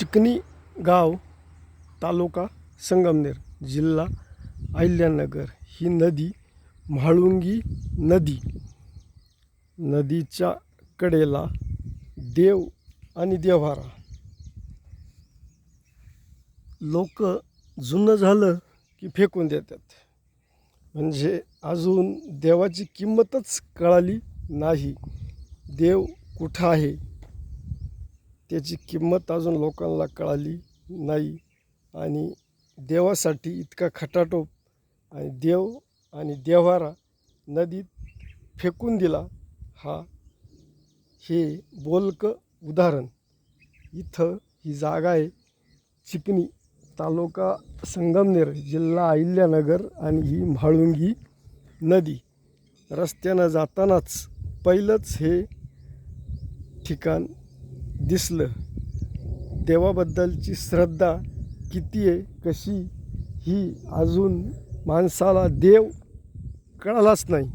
चिकणी गाव, तालुका संगमनेर, जिल्हा अहिल्यानगर. ही नदी म्हाळुंगी नदी. नदीच्या कडेला देव आणि देव्हारा. लोक जुनं झालं की फेकून देतात, म्हणजे अजून देवाची किंमतच कळाली नाही. देव कुठं आहे त्याची किंमत अजून लोकांना कळाली नाही. आणि देवासाठी इतका खटाटोप आणि देव आणि देव्हारा नदीत फेकून दिला. हे बोलकं उदाहरण. इथं ही जागा आहे चिकणी, तालुका संगमनेर, जिल्हा अहिल्यानगर. आणि ही म्हाळुंगी नदी. रस्त्यानं जातानाच पहिलंच हे ठिकाण दिसलं. देवाबद्दलची श्रद्धा किती आहे, कशी, ही अजून माणसाला देव कळालाच नाही.